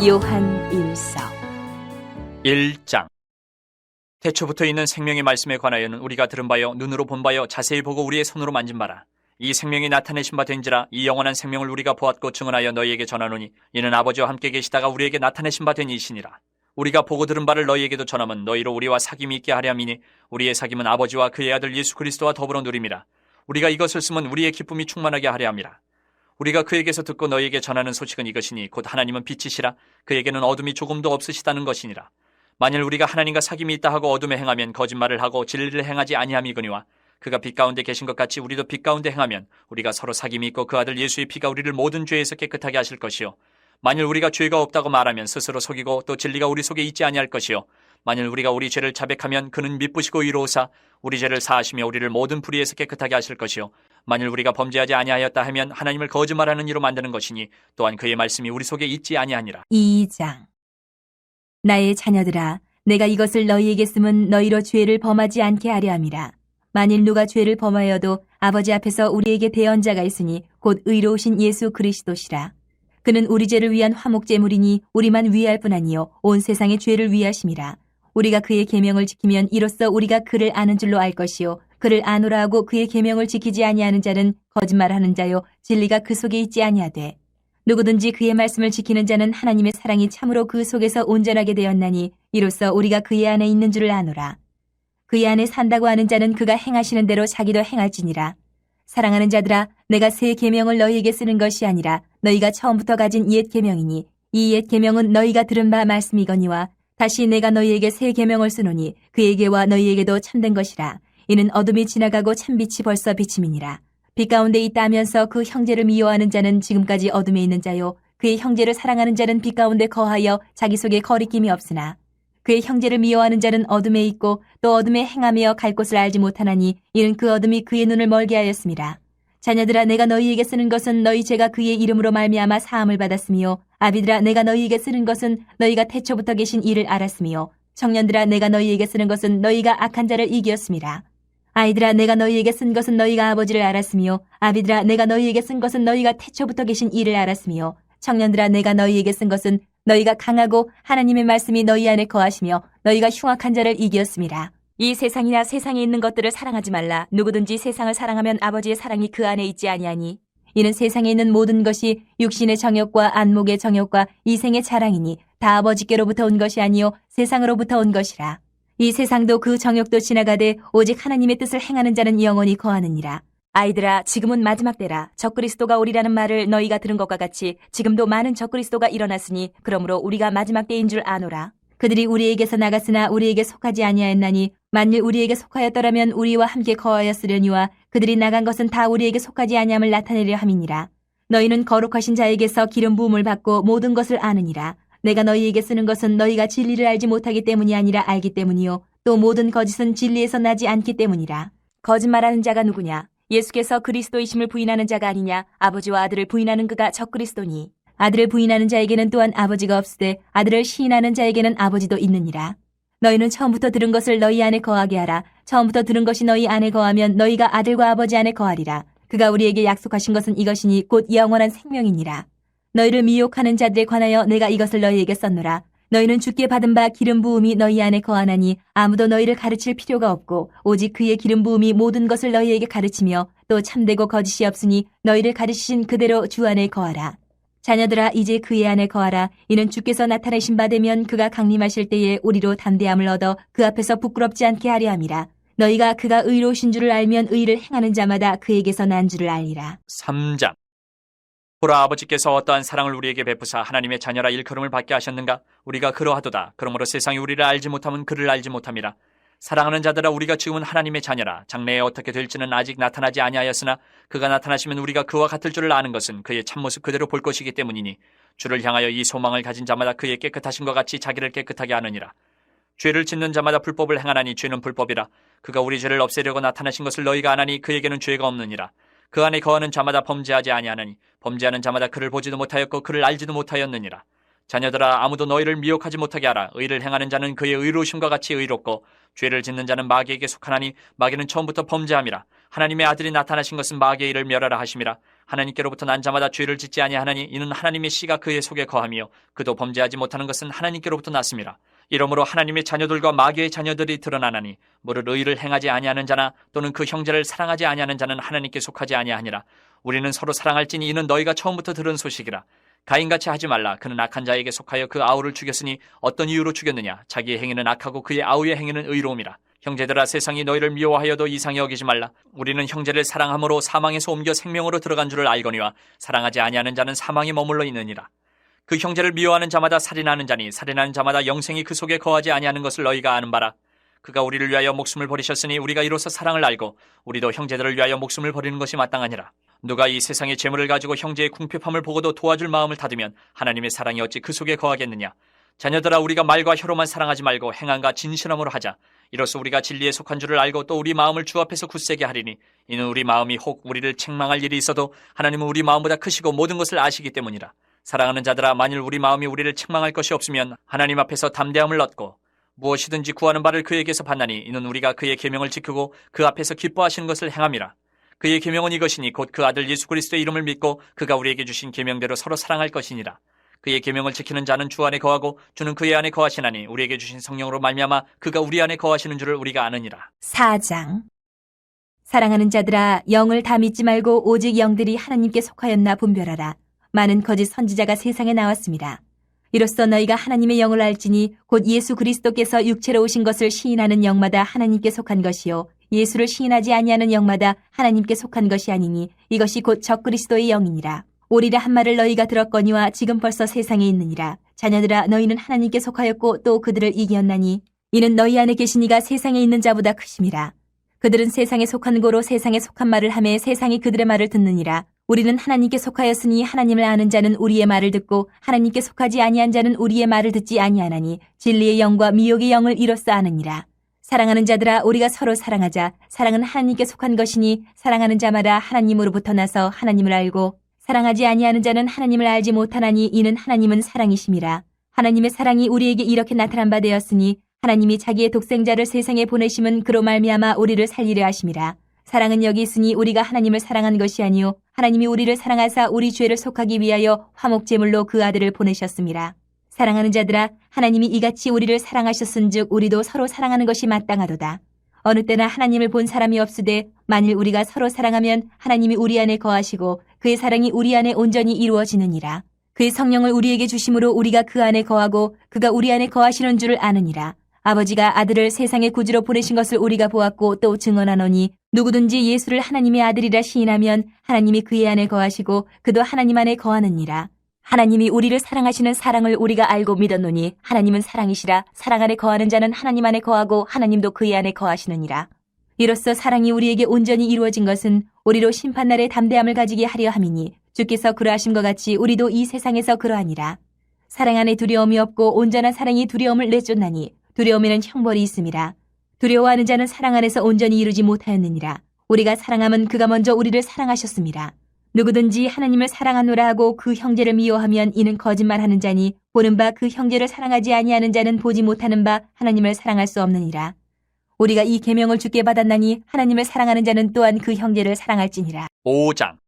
요한 1서 1장. 태초부터 있는 생명의 말씀에 관하여는 우리가 들은 바요 눈으로 본 바요 자세히 보고 우리의 손으로 만진 바라. 이 생명이 나타내신 바 된지라. 이 영원한 생명을 우리가 보았고 증언하여 너희에게 전하노니 이는 아버지와 함께 계시다가 우리에게 나타내신 바 된 이시니라. 우리가 보고 들은 바를 너희에게도 전함은 너희로 우리와 사귐이 있게 하려 함이니 우리의 사귐은 아버지와 그의 아들 예수 그리스도와 더불어 누림이라. 우리가 이것을 쓰면 우리의 기쁨이 충만하게 하려 함이라. 우리가 그에게서 듣고 너희에게 전하는 소식은 이것이니 곧 하나님은 빛이시라. 그에게는 어둠이 조금도 없으시다는 것이니라. 만일 우리가 하나님과 사귐이 있다 하고 어둠에 행하면 거짓말을 하고 진리를 행하지 아니함이거니와 그가 빛 가운데 계신 것 같이 우리도 빛 가운데 행하면 우리가 서로 사귐이 있고 그 아들 예수의 피가 우리를 모든 죄에서 깨끗하게 하실 것이요 만일 우리가 죄가 없다고 말하면 스스로 속이고 또 진리가 우리 속에 있지 아니할 것이요 만일 우리가 우리 죄를 자백하면 그는 미쁘시고 의로우사 우리 죄를 사하시며 우리를 모든 불의에서 깨끗하게 하실 것이요 만일 우리가 범죄하지 아니하였다 하면 하나님을 거짓말하는 이로 만드는 것이니 또한 그의 말씀이 우리 속에 있지 아니하니라. 2장. 나의 자녀들아, 내가 이것을 너희에게 쓰면 너희로 죄를 범하지 않게 하려 함이라. 만일 누가 죄를 범하여도 아버지 앞에서 우리에게 대언자가 있으니 곧 의로우신 예수 그리스도시라. 그는 우리 죄를 위한 화목제물이니 우리만 위할 뿐 아니요 온 세상의 죄를 위하심이라. 우리가 그의 계명을 지키면 이로써 우리가 그를 아는 줄로 알 것이요 그를 아노라 하고 그의 계명을 지키지 아니하는 자는 거짓말하는 자요 진리가 그 속에 있지 아니하되 누구든지 그의 말씀을 지키는 자는 하나님의 사랑이 참으로 그 속에서 온전하게 되었나니 이로써 우리가 그의 안에 있는 줄을 아노라. 그의 안에 산다고 하는 자는 그가 행하시는 대로 자기도 행할지니라. 사랑하는 자들아, 내가 새 계명을 너희에게 쓰는 것이 아니라 너희가 처음부터 가진 옛 계명이니 이 옛 계명은 너희가 들은 바 말씀이거니와 다시 내가 너희에게 새 계명을 쓰노니 그에게와 너희에게도 참된 것이라. 이는 어둠이 지나가고 참빛이 벌써 비침이니라. 빛 가운데 있다 하면서 그 형제를 미워하는 자는 지금까지 어둠에 있는 자요 그의 형제를 사랑하는 자는 빛 가운데 거하여 자기 속에 거리낌이 없으나 그의 형제를 미워하는 자는 어둠에 있고 또 어둠에 행하며 갈 곳을 알지 못하나니 이는 그 어둠이 그의 눈을 멀게 하였습니다. 자녀들아, 내가 너희에게 쓰는 것은 너희 죄가 그의 이름으로 말미암아 사함을 받았으며 아비들아, 내가 너희에게 쓰는 것은 너희가 태초부터 계신 이를 알았으며 청년들아, 내가 너희에게 쓰는 것은 너희가 악한 자를 이기었습니다. 아이들아, 내가 너희에게 쓴 것은 너희가 아버지를 알았으며 아비들아, 내가 너희에게 쓴 것은 너희가 태초부터 계신 이를 알았으며 청년들아, 내가 너희에게 쓴 것은 너희가 강하고 하나님의 말씀이 너희 안에 거하시며 너희가 흉악한 자를 이기었습니다. 이 세상이나 세상에 있는 것들을 사랑하지 말라. 누구든지 세상을 사랑하면 아버지의 사랑이 그 안에 있지 아니하니 이는 세상에 있는 모든 것이 육신의 정욕과 안목의 정욕과 이생의 자랑이니 다 아버지께로부터 온 것이 아니요 세상으로부터 온 것이라. 이 세상도 그 정욕도 지나가되 오직 하나님의 뜻을 행하는 자는 영원히 거하느니라. 아이들아, 지금은 마지막 때라. 적그리스도가 오리라는 말을 너희가 들은 것과 같이 지금도 많은 적그리스도가 일어났으니 그러므로 우리가 마지막 때인 줄 아노라. 그들이 우리에게서 나갔으나 우리에게 속하지 아니하였나니 만일 우리에게 속하였더라면 우리와 함께 거하였으려니와 그들이 나간 것은 다 우리에게 속하지 아니함을 나타내려 함이니라. 너희는 거룩하신 자에게서 기름 부음을 받고 모든 것을 아느니라. 내가 너희에게 쓰는 것은 너희가 진리를 알지 못하기 때문이 아니라 알기 때문이요 또 모든 거짓은 진리에서 나지 않기 때문이라. 거짓말하는 자가 누구냐? 예수께서 그리스도이심을 부인하는 자가 아니냐? 아버지와 아들을 부인하는 그가 적그리스도니 아들을 부인하는 자에게는 또한 아버지가 없으되 아들을 시인하는 자에게는 아버지도 있느니라. 너희는 처음부터 들은 것을 너희 안에 거하게 하라. 처음부터 들은 것이 너희 안에 거하면 너희가 아들과 아버지 안에 거하리라. 그가 우리에게 약속하신 것은 이것이니 곧 영원한 생명이니라. 너희를 미혹하는 자들에 관하여 내가 이것을 너희에게 썼노라. 너희는 주께 받은 바 기름 부음이 너희 안에 거하나니 아무도 너희를 가르칠 필요가 없고 오직 그의 기름 부음이 모든 것을 너희에게 가르치며 또 참되고 거짓이 없으니 너희를 가르치신 그대로 주 안에 거하라. 자녀들아, 이제 그의 안에 거하라. 이는 주께서 나타내신 바 되면 그가 강림하실 때에 우리로 담대함을 얻어 그 앞에서 부끄럽지 않게 하려 함이라. 너희가 그가 의로우신 줄을 알면 의를 행하는 자마다 그에게서 난 줄을 알리라. 3장. 보라, 아버지께서 어떠한 사랑을 우리에게 베푸사 하나님의 자녀라 일컬음을 받게 하셨는가? 우리가 그러하도다. 그러므로 세상이 우리를 알지 못하면 그를 알지 못함이라. 사랑하는 자들아, 우리가 지금은 하나님의 자녀라. 장래에 어떻게 될지는 아직 나타나지 아니하였으나 그가 나타나시면 우리가 그와 같을 줄을 아는 것은 그의 참모습 그대로 볼 것이기 때문이니 주를 향하여 이 소망을 가진 자마다 그의 깨끗하심과 같이 자기를 깨끗하게 하느니라. 죄를 짓는 자마다 불법을 행하나니 죄는 불법이라. 그가 우리 죄를 없애려고 나타나신 것을 너희가 아나니 그에게는 죄가 없느니라. 그 안에 거하는 자마다 범죄하지 아니하나니 범죄하는 자마다 그를 보지도 못하였고 그를 알지도 못하였느니라. 자녀들아, 아무도 너희를 미혹하지 못하게 하라. 의를 행하는 자는 그의 의로우심과 같이 의롭고 죄를 짓는 자는 마귀에게 속하나니 마귀는 처음부터 범죄함이라. 하나님의 아들이 나타나신 것은 마귀의 일을 멸하라 하심이라. 하나님께로부터 난 자마다 죄를 짓지 아니하나니 이는 하나님의 씨가 그의 속에 거하며 그도 범죄하지 못하는 것은 하나님께로부터 났음이라. 이러므로 하나님의 자녀들과 마귀의 자녀들이 드러나나니 무릇 의를 행하지 아니하는 자나 또는 그 형제를 사랑하지 아니하는 자는 하나님께 속하지 아니하니라. 우리는 서로 사랑할지니 이는 너희가 처음부터 들은 소식이라. 가인같이 하지 말라. 그는 악한 자에게 속하여 그 아우를 죽였으니 어떤 이유로 죽였느냐? 자기의 행위는 악하고 그의 아우의 행위는 의로움이라. 형제들아, 세상이 너희를 미워하여도 이상히 여기지 말라. 우리는 형제를 사랑함으로 사망에서 옮겨 생명으로 들어간 줄을 알거니와 사랑하지 아니하는 자는 사망에 머물러 있느니라. 그 형제를 미워하는 자마다 살인하는 자니 살인하는 자마다 영생이 그 속에 거하지 아니하는 것을 너희가 아는 바라. 그가 우리를 위하여 목숨을 버리셨으니 우리가 이로써 사랑을 알고 우리도 형제들을 위하여 목숨을 버리는 것이 마땅하니라. 누가 이 세상의 재물을 가지고 형제의 궁핍함을 보고도 도와줄 마음을 닫으면 하나님의 사랑이 어찌 그 속에 거하겠느냐. 자녀들아, 우리가 말과 혀로만 사랑하지 말고 행함과 진실함으로 하자. 이로써 우리가 진리에 속한 줄을 알고 또 우리 마음을 주 앞에서 굳세게 하리니 이는 우리 마음이 혹 우리를 책망할 일이 있어도 하나님은 우리 마음보다 크시고 모든 것을 아시기 때문이라. 사랑하는 자들아, 만일 우리 마음이 우리를 책망할 것이 없으면 하나님 앞에서 담대함을 얻고 무엇이든지 구하는 바를 그에게서 받나니 이는 우리가 그의 계명을 지키고 그 앞에서 기뻐하시는 것을 행함이라. 그의 계명은 이것이니 곧 그 아들 예수 그리스도의 이름을 믿고 그가 우리에게 주신 계명대로 서로 사랑할 것이니라. 그의 계명을 지키는 자는 주 안에 거하고 주는 그의 안에 거하시나니 우리에게 주신 성령으로 말미암아 그가 우리 안에 거하시는 줄을 우리가 아느니라. 4장. 사랑하는 자들아, 영을 다 믿지 말고 오직 영들이 하나님께 속하였나 분별하라. 많은 거짓 선지자가 세상에 나왔습니다. 이로써 너희가 하나님의 영을 알지니 곧 예수 그리스도께서 육체로 오신 것을 시인하는 영마다 하나님께 속한 것이요 예수를 시인하지 아니하는 영마다 하나님께 속한 것이 아니니 이것이 곧 적그리스도의 영이니라. 오리라 한 말을 너희가 들었거니와 지금 벌써 세상에 있느니라. 자녀들아, 너희는 하나님께 속하였고 또 그들을 이겼나니 이는 너희 안에 계신 이가 세상에 있는 자보다 크심이라. 그들은 세상에 속한 고로 세상에 속한 말을 하매 세상이 그들의 말을 듣느니라. 우리는 하나님께 속하였으니 하나님을 아는 자는 우리의 말을 듣고 하나님께 속하지 아니한 자는 우리의 말을 듣지 아니하나니 진리의 영과 미혹의 영을 이로써 아느니라. 사랑하는 자들아, 우리가 서로 사랑하자. 사랑은 하나님께 속한 것이니 사랑하는 자마다 하나님으로부터 나서 하나님을 알고 사랑하지 아니하는 자는 하나님을 알지 못하나니 이는 하나님은 사랑이심이라. 하나님의 사랑이 우리에게 이렇게 나타난 바 되었으니 하나님이 자기의 독생자를 세상에 보내심은 그로 말미암아 우리를 살리려 하심이라. 사랑은 여기 있으니 우리가 하나님을 사랑한 것이 아니요 하나님이 우리를 사랑하사 우리 죄를 속하기 위하여 화목제물로 그 아들을 보내셨습니다. 사랑하는 자들아, 하나님이 이같이 우리를 사랑하셨은즉 우리도 서로 사랑하는 것이 마땅하도다. 어느 때나 하나님을 본 사람이 없으되 만일 우리가 서로 사랑하면 하나님이 우리 안에 거하시고 그의 사랑이 우리 안에 온전히 이루어지느니라. 그의 성령을 우리에게 주심으로 우리가 그 안에 거하고 그가 우리 안에 거하시는 줄을 아느니라. 아버지가 아들을 세상의 구주로 보내신 것을 우리가 보았고 또 증언하노니 누구든지 예수를 하나님의 아들이라 시인하면 하나님이 그의 안에 거하시고 그도 하나님 안에 거하느니라. 하나님이 우리를 사랑하시는 사랑을 우리가 알고 믿었노니 하나님은 사랑이시라. 사랑 안에 거하는 자는 하나님 안에 거하고 하나님도 그의 안에 거하시느니라. 이로써 사랑이 우리에게 온전히 이루어진 것은 우리로 심판날에 담대함을 가지게 하려 함이니 주께서 그러하신 것 같이 우리도 이 세상에서 그러하니라. 사랑 안에 두려움이 없고 온전한 사랑이 두려움을 내쫓나니 두려움에는 형벌이 있음이라. 두려워하는 자는 사랑 안에서 온전히 이루지 못하였느니라. 우리가 사랑함은 그가 먼저 우리를 사랑하셨습니다. 누구든지 하나님을 사랑하노라 하고 그 형제를 미워하면 이는 거짓말하는 자니 보는 바 그 형제를 사랑하지 아니하는 자는 보지 못하는 바 하나님을 사랑할 수 없느니라. 우리가 이 계명을 주께 받았나니 하나님을 사랑하는 자는 또한 그 형제를 사랑할지니라. 5장.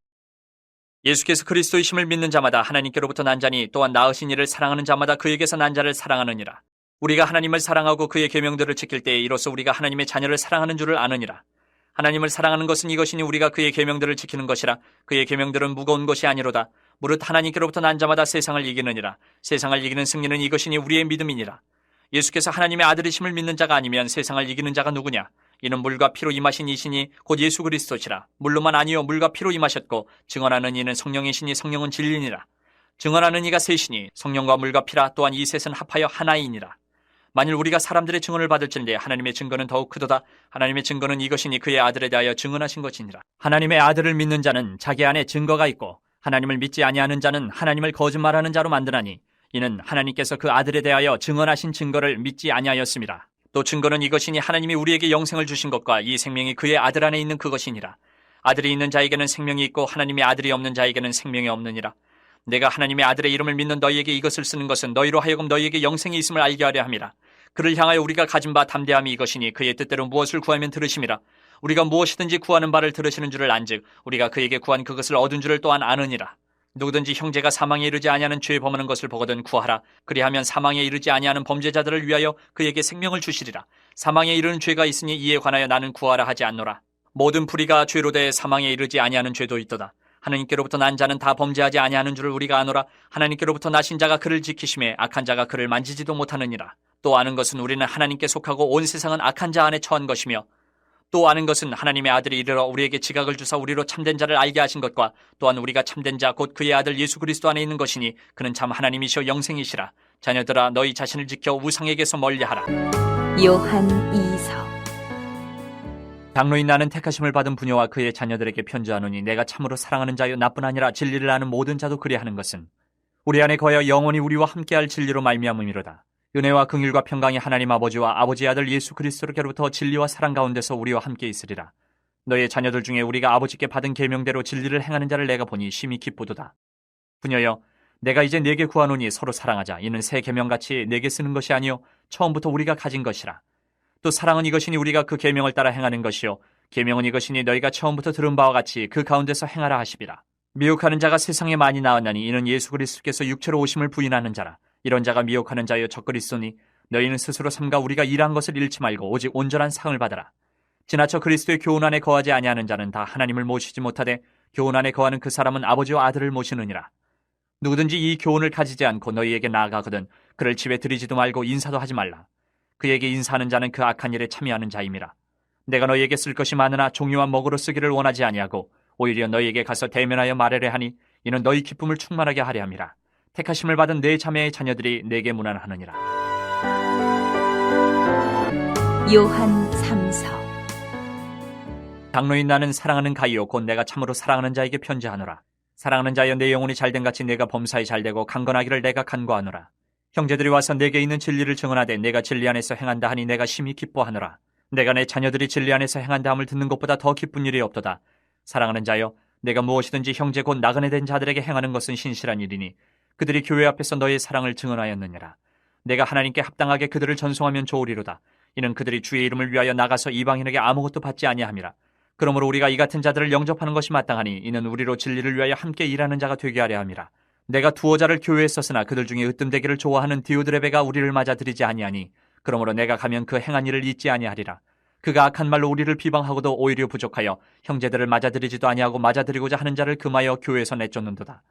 예수께서 그리스도이심을 믿는 자마다 하나님께로부터 난 자니 또한 낳으신 이를 사랑하는 자마다 그에게서 난 자를 사랑하느니라. 우리가 하나님을 사랑하고 그의 계명들을 지킬 때에 이로써 우리가 하나님의 자녀를 사랑하는 줄을 아느니라. 하나님을 사랑하는 것은 이것이니 우리가 그의 계명들을 지키는 것이라. 그의 계명들은 무거운 것이 아니로다. 무릇 하나님께로부터 난 자마다 세상을 이기느니라. 세상을 이기는 승리는 이것이니 우리의 믿음이니라. 예수께서 하나님의 아들이심을 믿는 자가 아니면 세상을 이기는 자가 누구냐? 이는 물과 피로 임하신 이시니 곧 예수 그리스도시라. 물로만 아니요 물과 피로 임하셨고 증언하는 이는 성령이시니 성령은 진리니라. 증언하는 이가 셋이니 성령과 물과 피라. 또한 이 셋은 합하여 하나이니라. 만일 우리가 사람들의 증언을 받을진대 하나님의 증거는 더욱 크도다. 하나님의 증거는 이것이니 그의 아들에 대하여 증언하신 것이니라. 하나님의 아들을 믿는 자는 자기 안에 증거가 있고 하나님을 믿지 아니하는 자는 하나님을 거짓말하는 자로 만드나니 이는 하나님께서 그 아들에 대하여 증언하신 증거를 믿지 아니하였습니다. 또 증거는 이것이니 하나님이 우리에게 영생을 주신 것과 이 생명이 그의 아들 안에 있는 그것이니라. 아들이 있는 자에게는 생명이 있고 하나님의 아들이 없는 자에게는 생명이 없느니라. 내가 하나님의 아들의 이름을 믿는 너희에게 이것을 쓰는 것은 너희로 하여금 너희에게 영생이 있음을 알게 하려 함이라. 그를 향하여 우리가 가진 바 담대함이 이것이니 그의 뜻대로 무엇을 구하면 들으심이라. 우리가 무엇이든지 구하는 바를 들으시는 줄을 안즉 우리가 그에게 구한 그것을 얻은 줄을 또한 아느니라. 누구든지 형제가 사망에 이르지 아니하는 죄 범하는 것을 보거든 구하라. 그리하면 사망에 이르지 아니하는 범죄자들을 위하여 그에게 생명을 주시리라. 사망에 이르는 죄가 있으니 이에 관하여 나는 구하라 하지 않노라. 모든 불의가 죄로 대해 사망에 이르지 아니하는 죄도 있도다. 하나님께로부터 난 자는 다 범죄하지 아니하는 줄을 우리가 아노라. 하나님께로부터 나신 자가 그를 지키심에 악한 자가 그를 만지지도 못하느니라. 또 아는 것은 우리는 하나님께 속하고 온 세상은 악한 자 안에 처한 것이며 또 아는 것은 하나님의 아들이 이르러 우리에게 지각을 주사 우리로 참된 자를 알게 하신 것과 또한 우리가 참된 자 곧 그의 아들 예수 그리스도 안에 있는 것이니 그는 참 하나님이시오 영생이시라. 자녀들아 너희 자신을 지켜 우상에게서 멀리하라. 요한 2서. 장로인 나는 택하심을 받은 부녀와 그의 자녀들에게 편지하노니 내가 참으로 사랑하는 자여 나뿐 아니라 진리를 아는 모든 자도 그리하는 것은 우리 안에 거하여 영원히 우리와 함께할 진리로 말미암음이로다. 은혜와 긍휼과 평강이 하나님 아버지와 아버지의 아들 예수 그리스도로부터 진리와 사랑 가운데서 우리와 함께 있으리라. 너의 자녀들 중에 우리가 아버지께 받은 계명대로 진리를 행하는 자를 내가 보니 심히 기쁘도다. 부녀여, 내가 이제 네게 구하노니 서로 사랑하자. 이는 새 계명같이 네게 쓰는 것이 아니요 처음부터 우리가 가진 것이라. 또 사랑은 이것이니 우리가 그 계명을 따라 행하는 것이요 계명은 이것이니 너희가 처음부터 들은 바와 같이 그 가운데서 행하라 하시비라. 미혹하는 자가 세상에 많이 나왔나니 이는 예수 그리스도께서 육체로 오심을 부인하는 자라. 이런 자가 미혹하는 자여 적그리스도니 너희는 스스로 삼가 우리가 일한 것을 잃지 말고 오직 온전한 상을 받으라. 지나쳐 그리스도의 교훈 안에 거하지 아니하는 자는 다 하나님을 모시지 못하되 교훈 안에 거하는 그 사람은 아버지와 아들을 모시느니라. 누구든지 이 교훈을 가지지 않고 너희에게 나아가거든 그를 집에 들이지도 말고 인사도 하지 말라. 그에게 인사하는 자는 그 악한 일에 참여하는 자임이라. 내가 너희에게 쓸 것이 많으나 종류와 먹으로 쓰기를 원하지 아니하고 오히려 너희에게 가서 대면하여 말하려 하니 이는 너희 기쁨을 충만하게 하려 함이라. 택하심을 받은 네 자매의 자녀들이 내게 문안하느니라. 요한 3서. 장로인 나는 사랑하는 가이요 곧 내가 참으로 사랑하는 자에게 편지하노라. 사랑하는 자여 내 영혼이 잘된 같이 내가 범사에 잘되고 강건하기를 내가 간구하노라. 형제들이 와서 내게 있는 진리를 증언하되 내가 진리 안에서 행한다 하니 내가 심히 기뻐하노라. 내가 내 자녀들이 진리 안에서 행한다 함을 듣는 것보다 더 기쁜 일이 없도다. 사랑하는 자여, 내가 무엇이든지 형제 곧 나그네 된 자들에게 행하는 것은 신실한 일이니 그들이 교회 앞에서 너의 사랑을 증언하였느니라. 내가 하나님께 합당하게 그들을 전송하면 좋으리로다. 이는 그들이 주의 이름을 위하여 나가서 이방인에게 아무것도 받지 아니함이라. 그러므로 우리가 이 같은 자들을 영접하는 것이 마땅하니 이는 우리로 진리를 위하여 함께 일하는 자가 되게 하려 함이라. 내가 두어 자를 교회에 썼으나 그들 중에 으뜸되기를 좋아하는 디오드레베가 우리를 맞아들이지 아니하니 그러므로 내가 가면 그 행한 일을 잊지 아니하리라. 그가 악한 말로 우리를 비방하고도 오히려 부족하여 형제들을 맞아들이지도 아니하고 맞아들이고자 하는 자를 금하여 교회에서 내쫓는도다.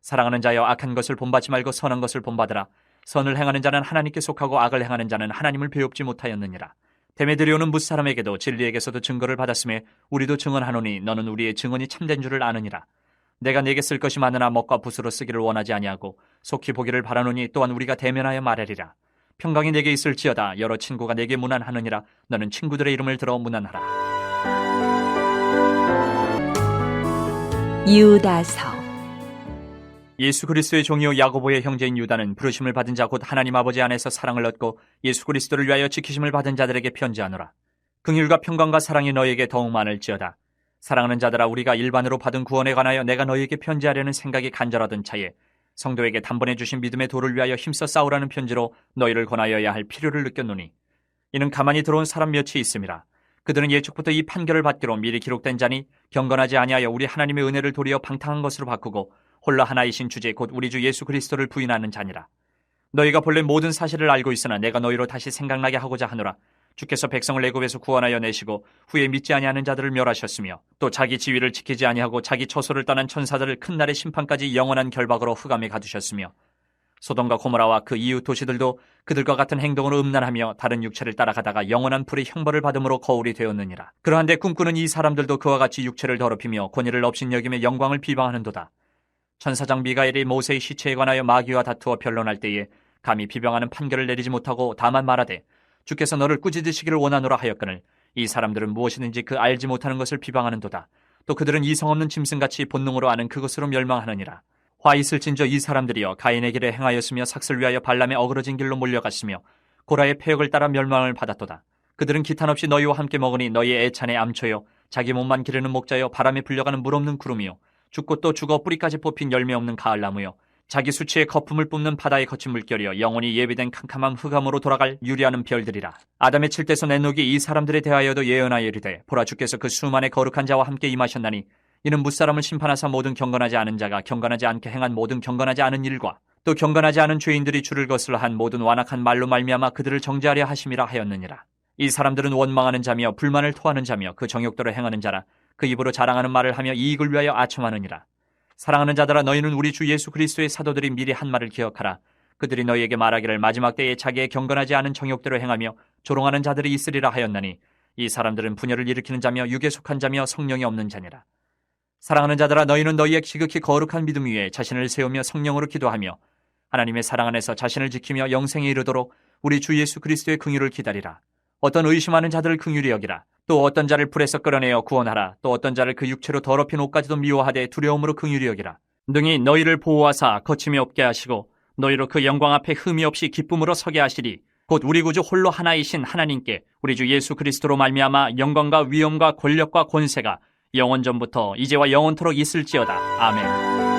사랑하는 자여, 악한 것을 본받지 말고 선한 것을 본받으라. 선을 행하는 자는 하나님께 속하고 악을 행하는 자는 하나님을 배웁지 못하였느니라. 데메드리오는 무사람에게도 진리에게서도 증거를 받았음에 우리도 증언하노니 너는 우리의 증언이 참된 줄을 아느니라. 내가 네게 쓸 것이 많으나 먹과 붓으로 쓰기를 원하지 아니하고 속히 보기를 바라노니 또한 우리가 대면하여 말하리라. 평강이 내게 있을지어다. 여러 친구가 내게 문안하느니라. 너는 친구들의 이름을 들어 문안하라. 유다서. 예수 그리스도의 종이요 야고보의 형제인 유다는 부르심을 받은 자 곧 하나님 아버지 안에서 사랑을 얻고 예수 그리스도를 위하여 지키심을 받은 자들에게 편지하노라. 긍휼과 평강과 사랑이 너희에게 더욱 많을지어다. 사랑하는 자들아, 우리가 일반으로 받은 구원에 관하여 내가 너희에게 편지하려는 생각이 간절하던 차에 성도에게 단번에 주신 믿음의 도를 위하여 힘써 싸우라는 편지로 너희를 권하여야 할 필요를 느꼈노니 이는 가만히 들어온 사람 몇이 있음이라. 그들은 예측부터 이 판결을 받기로 미리 기록된 자니 경건하지 아니하여 우리 하나님의 은혜를 도리어 방탕한 것으로 바꾸고 홀로 하나이신 주제 곧 우리 주 예수 그리스도를 부인하는 자니라. 너희가 본래 모든 사실을 알고 있으나 내가 너희로 다시 생각나게 하고자 하노라. 주께서 백성을 애굽에서 구원하여 내시고 후에 믿지 아니하는 자들을 멸하셨으며 또 자기 지위를 지키지 아니하고 자기 처소를 떠난 천사들을 큰 날의 심판까지 영원한 결박으로 흑암에 가두셨으며 소돔과 고모라와 그 이웃 도시들도 그들과 같은 행동으로 음란하며 다른 육체를 따라가다가 영원한 불의 형벌을 받음으로 거울이 되었느니라. 그러한데 꿈꾸는 이 사람들도 그와 같이 육체를 더럽히며 권위를 업신여김에 영광을 비방하는도다. 천사장 미가엘이 모세의 시체에 관하여 마귀와 다투어 변론할 때에 감히 비방하는 판결을 내리지 못하고 다만 말하되 주께서 너를 꾸짖으시기를 원하노라 하였거늘 이 사람들은 무엇이든지 그 알지 못하는 것을 비방하는도다. 또 그들은 이성 없는 짐승같이 본능으로 아는 그것으로 멸망하느니라. 화 있을진저 이 사람들이여 가인의 길에 행하였으며 삭슬 위하여 발람의 어그러진 길로 몰려갔으며 고라의 패역을 따라 멸망을 받았도다. 그들은 기탄 없이 너희와 함께 먹으니 너희의 애찬의 암초여 자기 몸만 기르는 목자여 바람에 불려가는 물 없는 구름이요 죽고 또 죽어 뿌리까지 뽑힌 열매 없는 가을나무요 자기 수치의 거품을 뿜는 바다의 거친 물결이여 영원히 예비된 캄캄한 흑암으로 돌아갈 유리하는 별들이라. 아담의 칠대손 에녹이 이 사람들에 대하여도 예언하여 이르되 보라 주께서 그 수만의 거룩한 자와 함께 임하셨나니 이는 무사람을 심판하사 모든 경건하지 않은 자가 경건하지 않게 행한 모든 경건하지 않은 일과 또 경건하지 않은 죄인들이 주를 거슬러 한 모든 완악한 말로 말미암아 그들을 정죄하려 하심이라 하였느니라. 이 사람들은 원망하는 자며 불만을 토하는 자며 그 정욕대로 행하는 자라. 그 입으로 자랑하는 말을 하며 이익을 위하여 아첨하느니라. 사랑하는 자들아 너희는 우리 주 예수 그리스도의 사도들이 미리 한 말을 기억하라. 그들이 너희에게 말하기를 마지막 때에 자기의 경건하지 않은 정욕대로 행하며 조롱하는 자들이 있으리라 하였나니 이 사람들은 분열을 일으키는 자며 육에 속한 자며 성령이 없는 자니라. 사랑하는 자들아 너희는 너희의 지극히 거룩한 믿음 위에 자신을 세우며 성령으로 기도하며 하나님의 사랑 안에서 자신을 지키며 영생에 이르도록 우리 주 예수 그리스도의 긍휼을 기다리라. 어떤 의심하는 자들을 긍휼히 여기라. 또 어떤 자를 불에서 끌어내어 구원하라. 또 어떤 자를 그 육체로 더럽힌 옷까지도 미워하되 두려움으로 긍휼히 여기라. 능히 너희를 보호하사 거침이 없게 하시고 너희로 그 영광 앞에 흠이 없이 기쁨으로 서게 하시리. 곧 우리 구주 홀로 하나이신 하나님께 우리 주 예수 그리스도로 말미암아 영광과 위엄과 권력과 권세가 영원전부터 이제와 영원토록 있을지어다. 아멘.